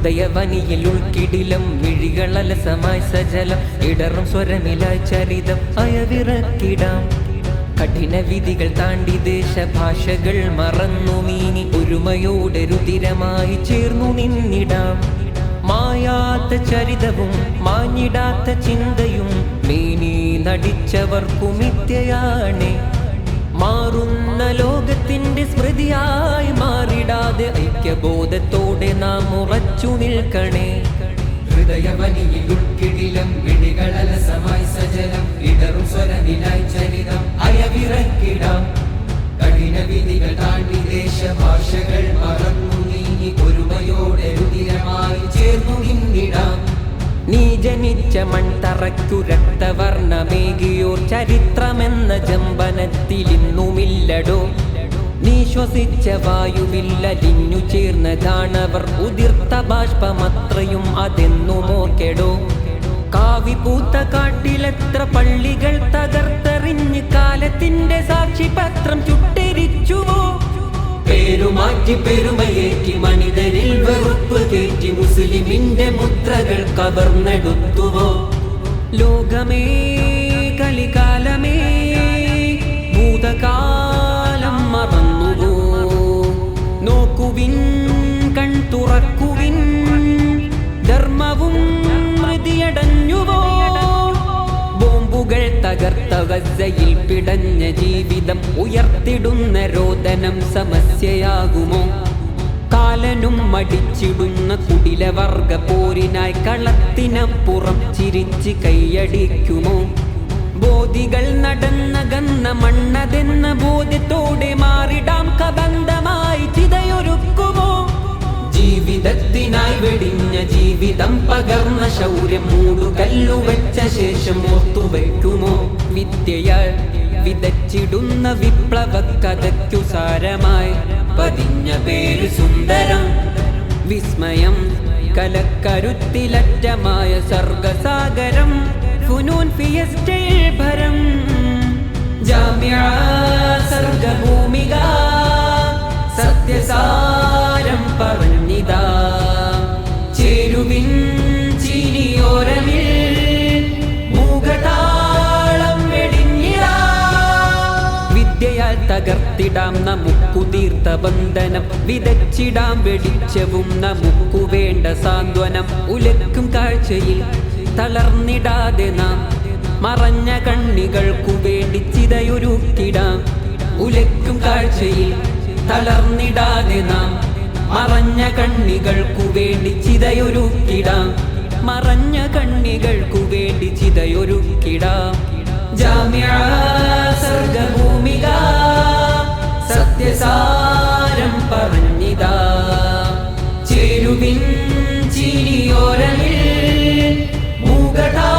ഹൃദയവനിയിൽ ഉൾക്കിടിലം മിഴികളലസമായി സജലം ഇടറും സ്വരമിലായി ചരിതം അയവിറക്കിടാം കഠിന വിധികൾ താണ്ടി ദേശഭാഷകൾ മറന്നു നീങ്ങി ഒരുമയോടെ രുതിരമായി ചേർന്നു നിന്നിടാം മായാത്ത ചരിതവും മാഞ്ഞിടാത്ത ചിന്തയും മേനി നടിച്ചവർക്കു മിഥ്യയാണ് മാറുന്ന ലോകത്തിന്റെ സ്മൃതിയായി മാറിടാതെ ഐക്യബോധത്തോടെ നാം ഉറച്ചു നിൽക്കണേ ഹൃദയവനിയിൽ ഉൾക്കിടിലം വിളികളലസമായി സജലം ഇടറും സ്വരമിലായി ചരിതം അയവിറക്കിടാം കഠിന വിധികൾ താണ്ടി ദേശഭാഷകൾ മറന്നു നീങ്ങി ഒരുമയോടെ രുതിരമായി ചേർന്നു നിന്നിടാം നീ ജനിച്ച മൺതറയ്ക്കു രക്തവർണ്ണമേകിയോർ ചരിത്രമെന്ന ജമ്പനത്തിലിന്നുമില്ലടോ നീ ശ്വസിച്ച വായുവില്ലലിഞ്ഞു ചേർന്നതാണവർ ഉതിർത്ത ബാഷ്പമത്രയും അതെന്നുമോർക്കെടോ കാവിപൂത്ത കാട്ടിലെത്ര പള്ളികൾ തകർത്തെറിഞ്ഞ് കാലത്തിന്റെ സാക്ഷിപത്രം ചുട്ടെരിച്ചുവോ പേരുമാറ്റി പെരുമയേറ്റി മനിതരിൽ വെറുപ്പ് കയറ്റി മുസ്ലിമിന്റെ മുദ്രകൾ കവർന്നെടുത്തുവോ ലോകമേ കലികാലമേ ഭൂതകാലം മറന്നുവോ നോക്കുവിൻ കൺ തുറക്കുവിൻ ധർമ്മവും മൃതിയടഞ്ഞുവോ ബോംബുകൾ തകർത്ത ഗസയിൽ പിടഞ്ഞ ജീവിതം ഉയർത്തിടുന്ന രോദനം സമസ്യയാകുമോ കാലനും മടിച്ചിടുന്ന കുടിലവർഗ പോരിനായി കളത്തിനപ്പുറം ചിരിച്ച് കൈയടിക്കുമോ ബോധികൾ നടന്നകന്ന മണ്ണതെന്ന ബോധ്യത്തോടെ മാറിടാം കബന്ധമായി ചിതയൊരുക്കുമോ ജീവിതത്തിനായി വെടിഞ്ഞ ജീവിതം പകർന്ന ശൗര്യം മൂടുകല്ലു വെച്ച ശേഷം ഓർത്തുവെക്കുമോ വിദ്യയാൽ വിതച്ചിടുന്ന വിപ്ലവ കഥയ്ക്കു സാരമായി പതിഞ്ഞ പേര് സുന്ദരം വിസ്മയം കലക്കരുത്തിലറ്റമായ സർഗസാഗരം ഫുനൂൻ ഫിയസ്റ്റയിൽ ഭരം ജാമിഅ സർഗഭൂമിക സത്യസാരം പറഞ്ഞിതാ ചേരുവിൻ ചീനിയോരമിൽ മൂകതാളം വെടിഞ്ഞിടാ വിദ്യയാൽ തകർത്തിടാം നമുക്കു തീർത്ത ബന്ധനം വിതച്ചിടാം വെടിച്ചവും നമുക്കു വേണ്ട സാന്ത്വനം ഉലക്കും കാഴ്ചയിൽ തളർന്നിടാതെ നാം മറഞ്ഞ കണ്ണികൾക്കു വേണ്ടി ചിതയൊരുക്കിടാം ഉലക്കും കാഴ്ചയിൽ തളർന്നിടാതെ നാം മറഞ്ഞ കണ്ണികൾക്കു വേണ്ടി ചിതയൊരുക്കിടാം മറഞ്ഞ കണ്ണികൾക്കു വേണ്ടി ചിതയൊരുക്കിടാം ജാമിഅ സർഗഭൂമിക സത്യസാരം പറഞ്ഞിതാ ചേരുവിൻ ചീനിയോരമിൽ മൂകതാ